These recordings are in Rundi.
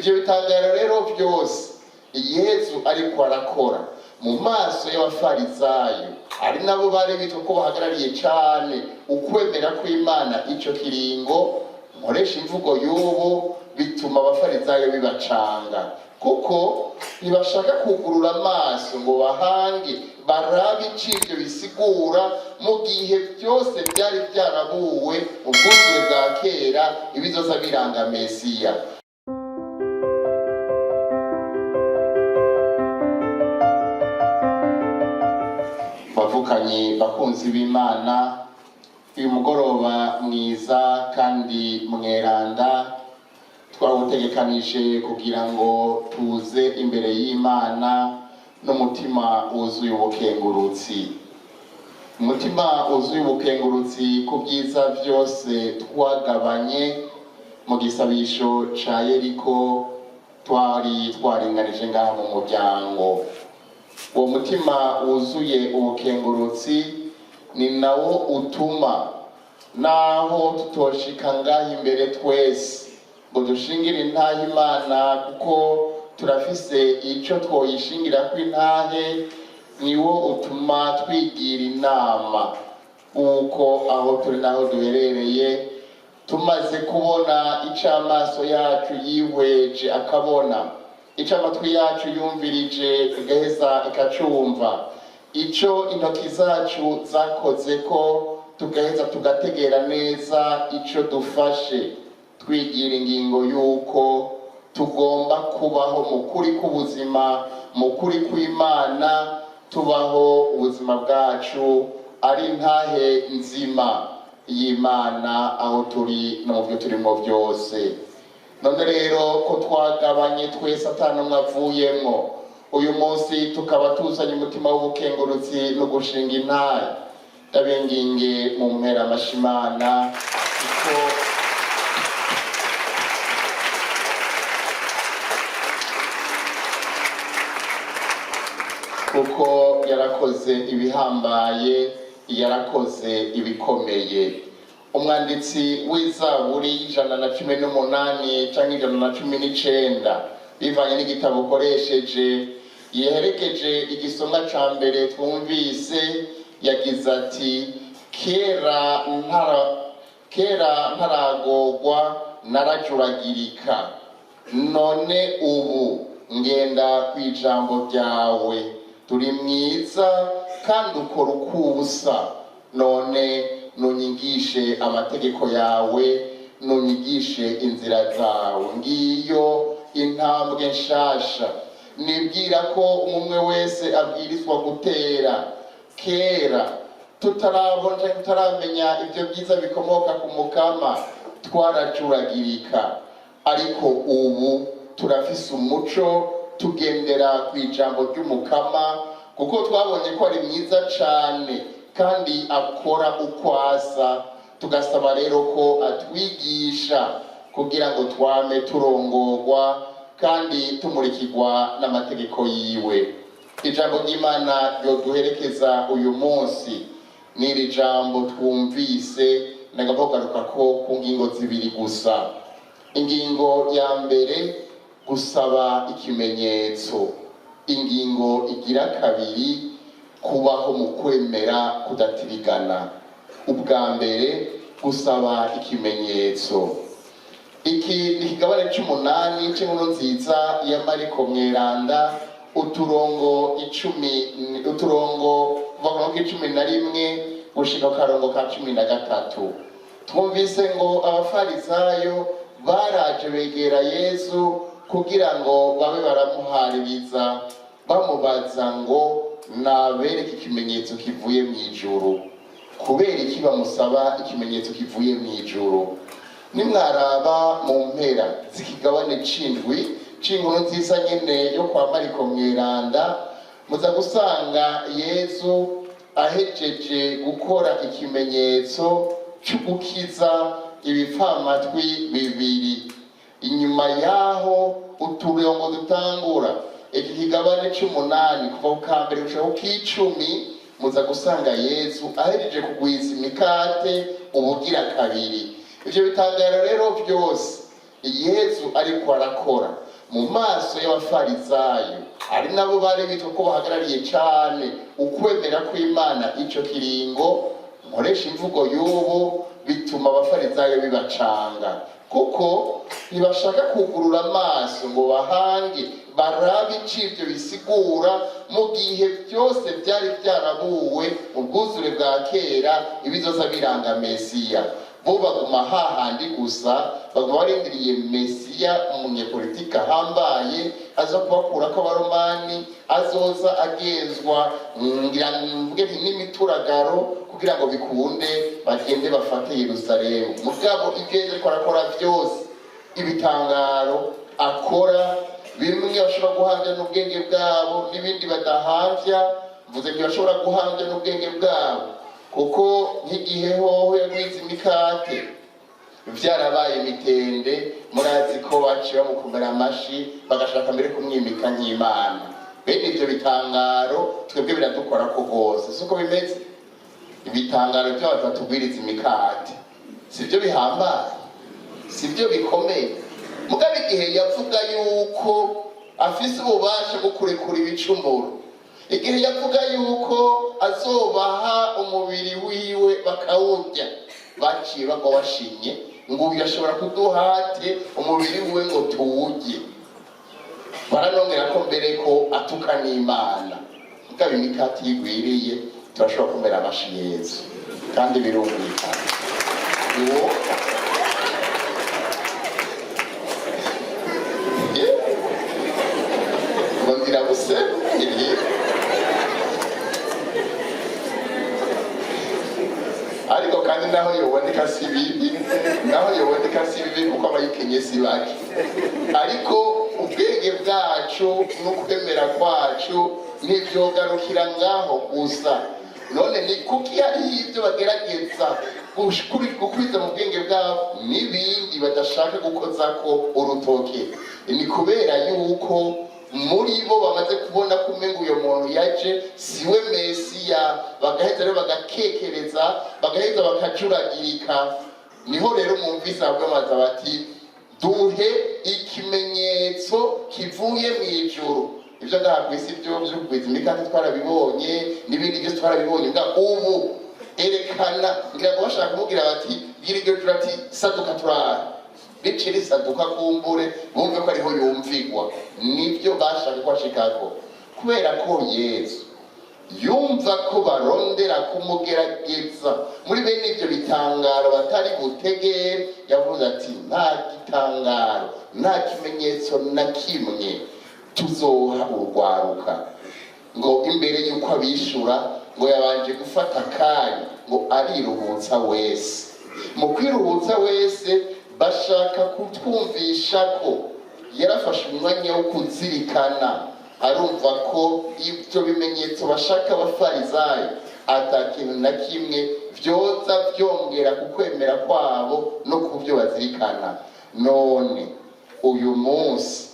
ivyo bitangaro rero byose Yesu ariko arakora mu maso y'abafarisayo, ari nabo bari bitwa ko bahagarariye cyane ukwemera kw'Imana ico kiringo. Nkoresha imvugo y'ubu bituma abafarisayo bibacanga, kuko ntibashaka kugurura amaso ngo bahange barabe icivyo bisigura, mu gihe byose byari byarabuwe mu bwuzure bwa kera ibizoza biranga Mesiya. Bavukanye bakunzi b'Imana, uyu mugoroba mwiza kandi mweranda twawutegekanije kugira ngo tuze imbere y'Imana n'umutima wuzuye ubukengurutsi. Umutima wuzuye ubukengurutsi ku byiza byose twagabanye mu gisabisho ca Yeriko twari twaringanije ngaha mu muryango. Uwo mutima wuzuye ubukengurutsi ni nawo utuma naho tutoshika ngaha imbere twese ngo dushingire intahe Imana, kuko turafise ico twoyishingira kw'intahe, niwo utuma twigira inama uko aho turi naho duherereye, tumaze kubona ico amaso yacu yihweje akabona, ico amatwi yacu yumvirije igaheza ikacumva, ico intoki zacu zakoze ko tugaheza tugategera neza ico dufashe, twigira ingingo yuko tugomba kubaho mu kuri k'ubuzima, mu kuri kw'Imana, tubaho ubuzima bwacu ari ntahe nzima y'Imana aho turi no mu byo turimo byose. None rero ko twagabanye twese atanumwe avuyemwo, uyu munsi tukaba tuzanye umutima w'ubukengurutsi no gushinga intahe, ndabinginge mu mpera amashimana kuko yarakoze ibihambaye, yarakoze ibikomeye. Umwanditsi w'Izaburi y'Ijana-na-18 canke Ijana-na-19 bivanye n'igitabo ukoresheje yerekeje igisomwa ca mbere twumvise, yagize ati kera ntaragorwa narajuragirika, none ubu ngenda kw'ijambo ryawe. Turi mwiza kandi ukora ukubusa, none nunyigishe amategeko yawe, nunyigishe inzira zawe. Ngiyo intambwe nshasha nibwira ko umwe wese abwirizwa gutera. Kera tutaramenya ibyo byiza bikomoka ku Mukama twaracuragirika, ariko ubu turafise umuco, tugendera ku ijambo ry'Umukama, kuko twabonye ko ari mwiza cane kandi akora uko asa. Tugasaba rero ko atwigisha kugira ngo twame turongorwa kandi tumurikirwa n'amategeko yiwe. Ijambo ry'Imana ryoduherekeza uyu munsi n'iri jambo twumvise, ndagaruka ko ku ngingo zibiri gusa. Ingingo ya mbere, gusaba ikimenyetso. Ingingo igira kabiri, kubaho mu kwemera kudatirigana. Ubwa mbere, gusaba ikimenyetso. Iki ni ikigabane c'umunani c'inkuru nziza ya Mariko mweranda, uturongo kuva ku 11 gushika karongo ka 13. Twumvise ngo abafarisayo baraje begera Yesu kugira ngo babe baramuhaririza, bamubaza ngo nabereke ikimenyetso kivuye mw'ijuru. Kubera iki bamusaba ikimenyetso kivuye mw'ijuru? Nimwaraba mu mpera z'ikigabane c'indwi c'inkuru nziza nyene yo kwa Mariko mweranda, muza gusanga Yesu ahejeje gukora ikimenyetso cyo gukiza ibipfamatwi bibiri. Inyuma yaho uturongo dutangura iki kigabane c'umunani kuva ku kambere gushika ku k'icumi, muza gusanga Yesu ahejeje kugwiza imikate ubugira kabiri. Ivyo bitangaro rero byose Yesu ariko arakora mu maso y'abafarisayo ari nabo bari bitwa ko bahagarariye cyane ukwemera kw'Imana icyo kiringo. Nkoresha imvugo y'ubu bituma abafarisayo bibacanga, kuko ntibashaka kugurura amaso ngo bahange barabe icibyo bisigura, mu gihe byose byari byarabuwe mu bwuzure bwa kera ibizoza biranga Mesiya. Bo baguma hahandi gusa, baguma barindiriye Mesiya, umunyepolitiki ahambaye aza kubakura ko abaromani, azoza agenzwa mvuge n'imituragaro kugira ngo bikunde bagende bafate Yerusalemu. Mugabo ibyo ariko arakora byose, ibitangaro akora, bimwe bashobora guhambya n'ubwenge bwabo n'ibindi badahamvya, mvuze ngo bashobora guhambya n'ubwenge bwabo, kuko nk'igihe hoho yagwiza imikate vyarabaye mitende, murazi ko baciye bamukomera amashi bagashaka mbere kumwimika nk'Imana. Bene ivyo bitangaro twebwe biradukora ko rwose, siko bimeze. Ibitangaro by'abantu batugwiriza imikate sivyo bihambaye, sivyo bikomeye. Mugabe igihe yavuga yuko afise ububasha bwo kurekura ibicumuro, igihe yavuga yuko azobaha umubiri wiwe bakawurya, baciye bagwa washinye ngo uyu ashobora kuduhate umubiri wiwe ngo tuwurye. Baranongera ko mbere ko atuka n'Imana. Mugabe imikati yigwiriye turashobora kumera amashi Yesu, kandi birumvikana. Ngira buse ibi ariko kandi naho yoboneka si bibi, naho yoboneka si bibi kuko abayikenye si bake. Ariko ubwenge bwacu n'ukwemera kwacu ntivyogarukira ngaho gusa. None ni kuki hari ibyo bagerageza gukwiza mu bwenge bwabo n'ibindi badashaka gukozako urutoke? Ni kubera yuko muri bo bamaze kubona ko umengo uyo muntu yaje siwe Mesiya, bagaheza rero bagakekereza, bagaheza bakajuragirika. Niho rero mwumvise abwamaza bati duhe ikimenyetso kivuye mu ijuru. Ibyo ngaha kwisi byo kugwiza imikate twarabibonye, n'ibindi byose twarabibonye. Nga ubu erekana, ngira ngo bashaka kumubwira bati bwira iryo juru ati saduka turara, bice risaduka kumbure bumve ko ariho yumvigwa. Nibyo bashaka ko ashikako, kubera ko Yesu yumva ko barondera kumugerageza muri bene ibyo bitangaro batari butegere. Yavuze ati nta gitangaro, nta kimenyetso na kimwe tuzoha urwaruka. Ngo imbere yuko abishura ngo yabanje gufata akanya ngo ariruhutsa wese. Mu kwiruhutsa wese bashaka kutwumvisha ko yarafashe umwanya wo kuzirikana, arumva ko ibyo bimenyetso bashaka abafarisayo atakintu na kimwe vyoza vyongera ku kwemera kwabo no ku byo bazirikana. None uyu munsi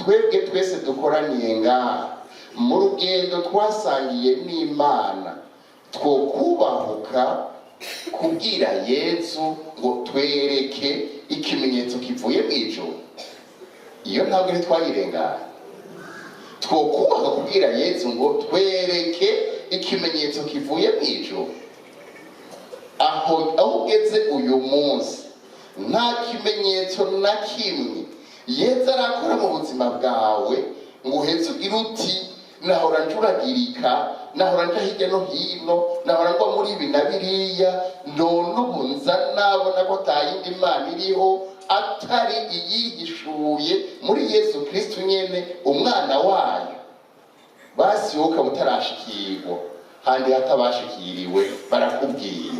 twebwe twese dukoraniye ngaha mu rugendo twasangiye n'Imana, twokubahuka kubwira Yesu ngo twereke ikimenyetso kivuye mu ijuru? Iyo ntabwo ntitwayirengana. Twokubahuka kubwira Yesu ngo twereke ikimenyetso kivuye mu ijuru. Aho ugeze uyu munsi nta kimenyetso na kimwe Yesu arakora mu buzima bwawe ngo uheze ugire uti nahora njuragirika, nahora nja hirya no hino, nahora ngwa muri ibi na biriya, none ubu nza nabona ko atayindi Imana iriho atari iyihishuye muri Yesu Kristo nyene umwana wayo. Basi wowe ukaba utarashikirwa, handi hatabashikiriwe barakubwiye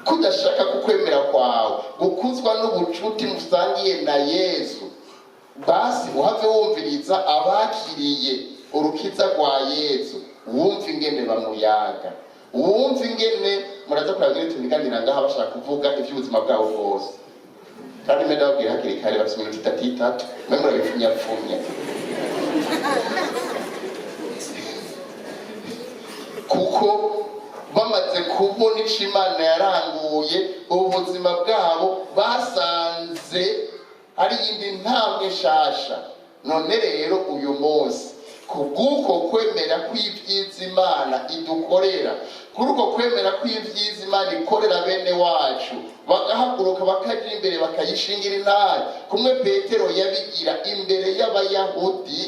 ko udashaka kukwemera kwawe gukuzwa n'ubucuti musangiye na Yesu. Basi uhave wumviriza abakiriye urukiza rwa Yesu, wumva ingene bamuyaga, wumva ingene muraza kurabwira tuniganira ngaha bashaka kuvuga iby'ubuzima bwabo bwose. Kandi menda babwira hakiri kare bafite iminota itatu mwe murabipfunyapfunya, kuko bamaze kubona ico Imana yaranguye ubuzima bwabo basanze ari yindi ntambwe nshasha. none rero uyu munsi kubw'uko kwemera kw'ivyiza Imana idukorera, kuri uko kwemera kw'ivyiza Imana ikorera bene wacu, bagahaguruka bakaja imbere bakayishingira intare, kumwe Petero yabigira imbere y'Abayahudi,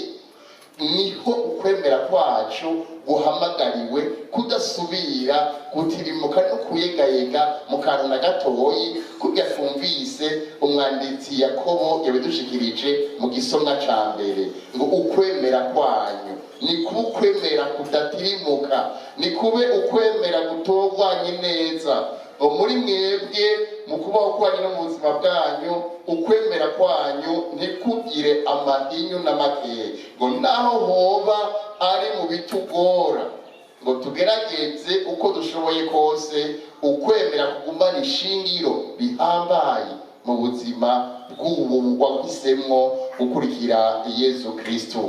niho ukwemera kwacu guhamagariwe kudasubira gutirimuka no kuyegayega mu kantu na gatoyi, kurya twumvise umwanditsi Yakobo yabidushikirije mu gisomwa ca mbere, ngo ukwemera kwanyu ni kuba ukwemera kudatirimuka, ni kube ukwemera gutorwanye neza muri mwebwe mu kubaho kwanyu no mu buzima bwanyu. Ukwemera kwanyu ntikugire amahinyu n'amakeya, ngo naho hoba ari mu bitugora, ngo tugerageze uko dushoboye kose ukwemera kugumana ishingiro bihambaye mu buzima bw'ubu wahisemwo gukurikira Yesu Kristo.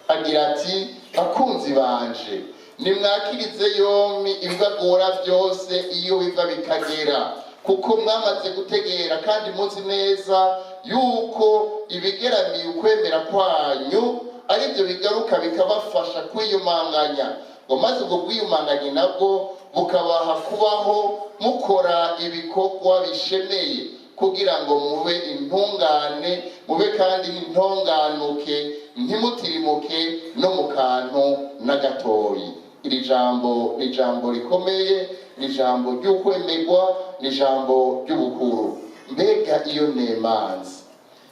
Agira ati, bakunzi banje, nimwakirize yompi ibibagora byose iyo biva bikagera, kuko mwamaze gutegera kandi muzi neza yuko ibigeramiye ukwemera kwanyu ari byo bigaruka bikabafasha kwiyumanganya, ngo maze ubwo bwiyumanganye nabwo bukabaha kubaho mukora ibikorwa bishemeye, kugira ngo mube intungane, mube kandi intonganuke, ntimutirimuke no mu kantu na gatoyi. Iri jambo ni jambo rikomeye, ni jambo ry'ukwemerwa, ni jambo ry'ubukuru. Mbega iyo nemanzi,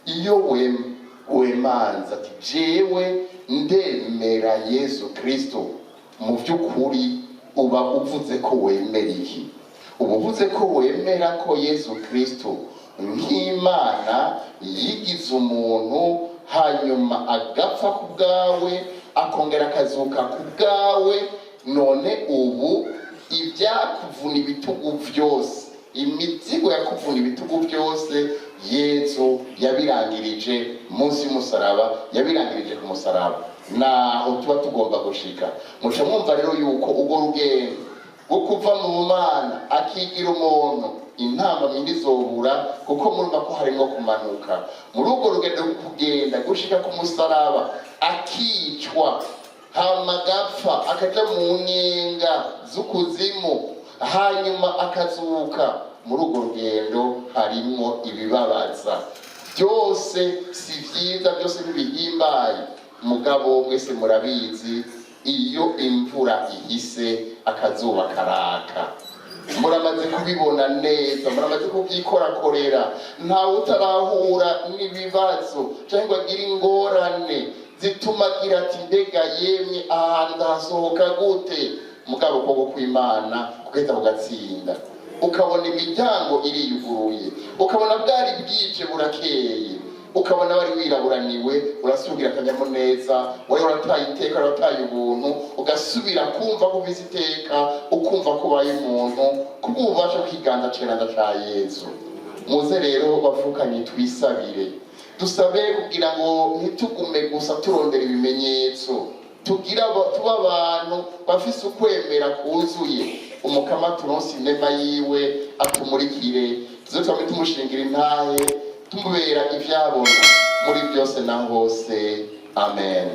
iyo wemanza ati jewe ndemera Yesu Kristo, mu by'ukuri uba uvuze ko wemera iki? Uba uvuze ko wemera ko Yesu Kristo nk'Imana yigize umuntu, hanyuma agapfa ku bwawe, akongera akazuka ku bwawe, none ubu ibyakuvuna ibitugu byose, imizigo yakuvuna ibitugu byose, Yesu yabirangirije munsi y'umusaraba, yabirangirije ku musaraba. Naho tuba tugomba gushika. Muca mwumva rero yuko ubwo rugendo rwo kuva mu Mana akigira umuntu, intamba ntizobura, kuko murumva ko harimo kumanuka. Muri urwo rugendo rwo kugenda gushika ku musaraba, akicwa, hama agapfa, akaja mu nyenga z'ukuzimu, hanyuma akazuka. Muri urwo rugendo harimo ibibabaza. Byose si vyiza, byose ntibihimbaye, mugabo mwese murabizi, iyo imvura ihise akazuba karaka. Muramaze kubibona neza, muramaze kubyikorakorera. Ntawe utarahura n'ibibazo cyangwa agira ingorane zituma agira ati mbega yemye ahantu ndahasohoka gute? Mugabo kubwo kw'Imana kugeza ugatsinda, ukabona imiryango iriyuguruye, ukabona bwari bwije burakeye, ukabona bari wiraburaniwe, urasubira akanyamuneza, wari warataye iteka, warataye ubuntu, ugasubira kumva ko ufise iteka, ukumva ko ubaye umuntu kubw'ububasha bw'ikiganza ceranda ca Yesu. Muze rero bavukanye twisabire, dusabe kugira ngo ntitugume gusa turondera ibimenyetso, tuba abantu bafise ukwemera kuzuye. Umukama turonse inema yiwe atumurikire, tuze twame tumushingira intahe, tumubera ivyabona muri byose na hose. Amen.